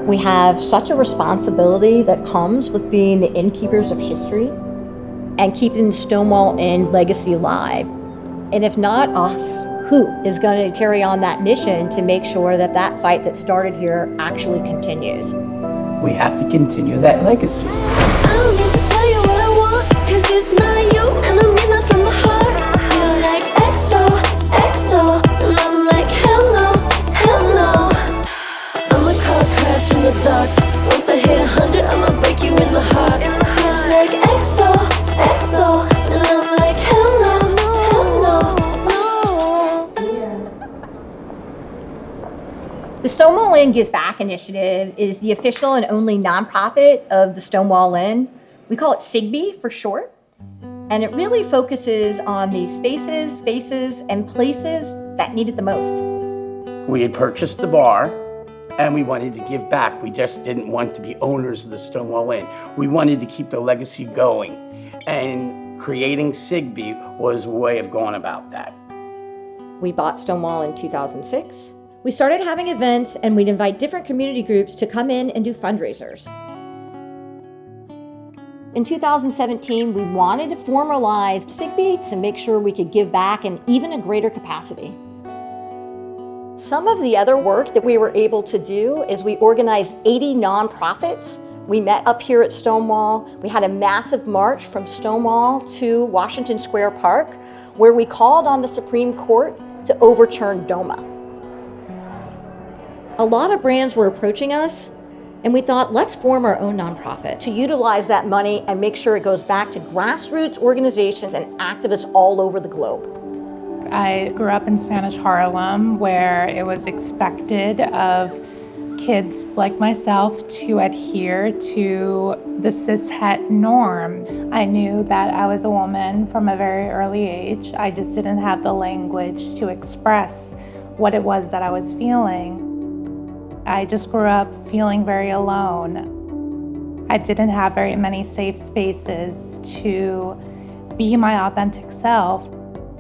We have such a responsibility that comes with being the innkeepers of history and keeping the Stonewall Inn legacy alive. And if not us, who is going to carry on that mission to make sure that that fight that started here actually continues? We have to continue that legacy. I don't need to tell you what I want, 'cause it's not you, and I mean that from the heart. You're like EXO, EXO, and I'm like hell no, hell no. I'm a car crash in the dark. Once I hit 100, I'ma break you in the heart. You're like EXO, EXO, and I'm like hell no, hell no, no. The Stonewall Inn Gives Back initiative is the official and only nonprofit of the Stonewall Inn. We call it SIGB for short. And it really focuses on these spaces, faces, and places that need it the most. We had purchased the bar and we wanted to give back. We just didn't want to be owners of the Stonewall Inn. We wanted to keep the legacy going. And creating SIGB was a way of going about that. We bought Stonewall in 2006. We started having events, and we'd invite different community groups to come in and do fundraisers. In 2017, we wanted to formalize SIGB to make sure we could give back in even a greater capacity. Some of the other work that we were able to do is we organized 80 nonprofits. We met up here at Stonewall. We had a massive march from Stonewall to Washington Square Park, where we called on the Supreme Court to overturn DOMA. A lot of brands were approaching us, and we thought, let's form our own nonprofit to utilize that money and make sure it goes back to grassroots organizations and activists all over the globe. I grew up in Spanish Harlem, where it was expected of kids like myself to adhere to the cishet norm. I knew that I was a woman from a very early age. I just didn't have the language to express what it was that I was feeling. I just grew up feeling very alone. I didn't have very many safe spaces to be my authentic self.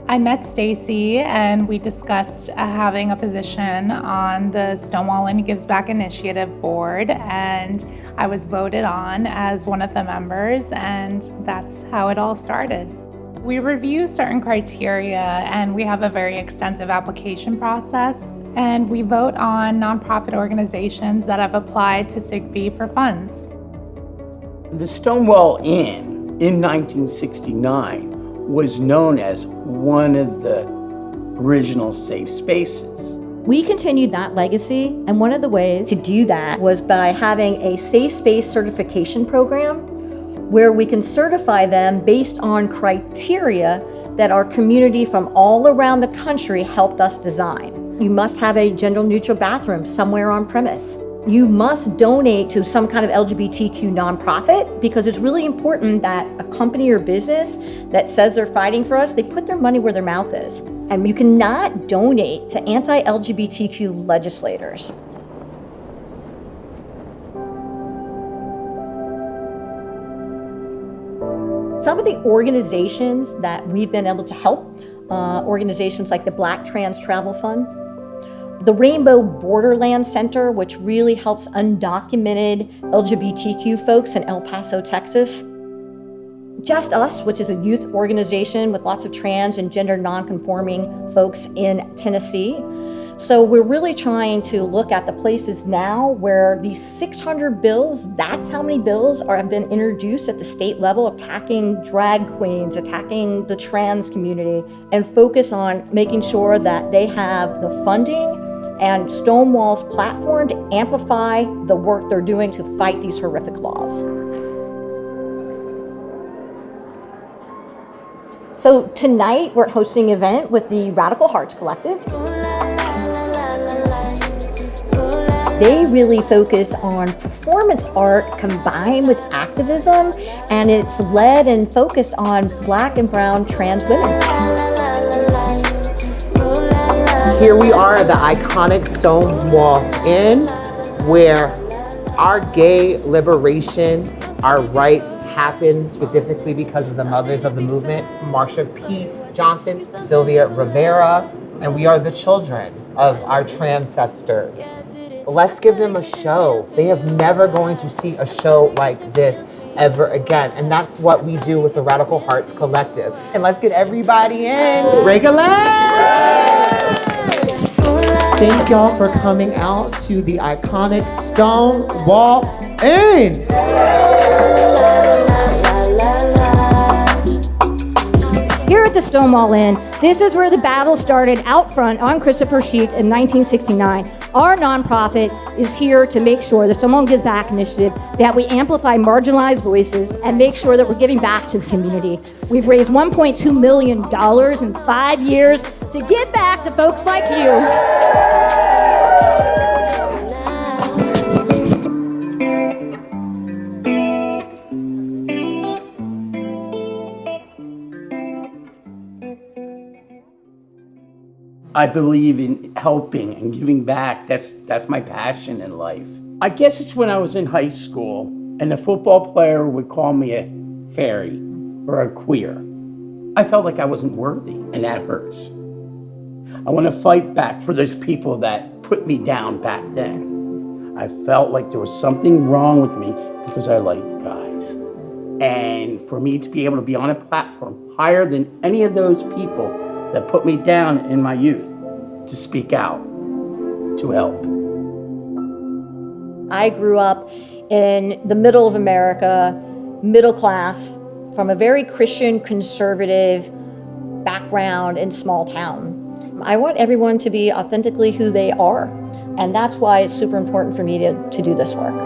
I met Stacy and we discussed having a position on the Stonewall Inn Gives Back initiative board, and I was voted on as one of the members, and that's how it all started. We review certain criteria and we have a very extensive application process, and we vote on nonprofit organizations that have applied to SIGB for funds. The Stonewall Inn in 1969 was known as one of the original safe spaces. We continued that legacy, and one of the ways to do that was by having a safe space certification program where we can certify them based on criteria that our community from all around the country helped us design. You must have a gender-neutral bathroom somewhere on premise. You must donate to some kind of LGBTQ nonprofit, because it's really important that a company or business that says they're fighting for us, they put their money where their mouth is. And you cannot donate to anti-LGBTQ legislators. Some of the organizations that we've been able to help, organizations like the Black Trans Travel Fund, the Rainbow Borderland Center, which really helps undocumented LGBTQ folks in El Paso, Texas. Just Us, which is a youth organization with lots of trans and gender non-conforming folks in Tennessee. So we're really trying to look at the places now where these 600 bills, that's how many bills have been introduced at the state level, attacking drag queens, attacking the trans community, and focus on making sure that they have the funding and Stonewall's platform to amplify the work they're doing to fight these horrific laws. So tonight we're hosting an event with the Radical Hearts Collective. They really focus on performance art combined with activism, and it's led and focused on Black and brown trans women. Here we are at the iconic Stonewall Inn, where our gay liberation, our rights happen specifically because of the mothers of the movement, Marsha P. Johnson, Sylvia Rivera, and we are the children of our transcestors. let's give them a show. They have never going to see a show like this ever again. And that's what we do with the Radical Hearts Collective. And let's get everybody in. Regular! Thank y'all for coming out to the iconic Stonewall Inn. Here at the Stonewall Inn, this is where the battle started out front on Christopher Street in 1969. Our nonprofit is here to make sure, the Stonewall Inn Gives Back initiative, that we amplify marginalized voices and make sure that we're giving back to the community. We've raised $1.2 million in 5 years to give back to folks like you. I believe in helping and giving back. That's my passion in life. I guess it's when I was in high school and the football player would call me a fairy or a queer. I felt like I wasn't worthy, and that hurts. I want to fight back for those people that put me down back then. I felt like there was something wrong with me because I liked guys. And for me to be able to be on a platform higher than any of those people that put me down in my youth, to speak out, to help. I grew up in the middle of America, middle class, from a very Christian, conservative background in small town. I want everyone to be authentically who they are, and that's why it's super important for me to do this work.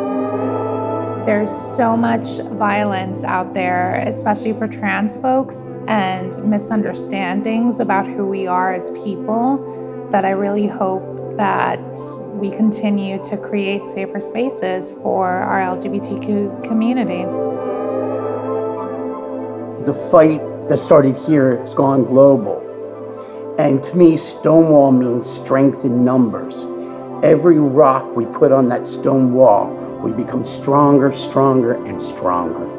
There's so much violence out there, especially for trans folks, and misunderstandings about who we are as people, that I really hope that we continue to create safer spaces for our LGBTQ community. The fight that started here has gone global. And to me, Stonewall means strength in numbers. Every rock we put on that stone wall, we become stronger, stronger, and stronger.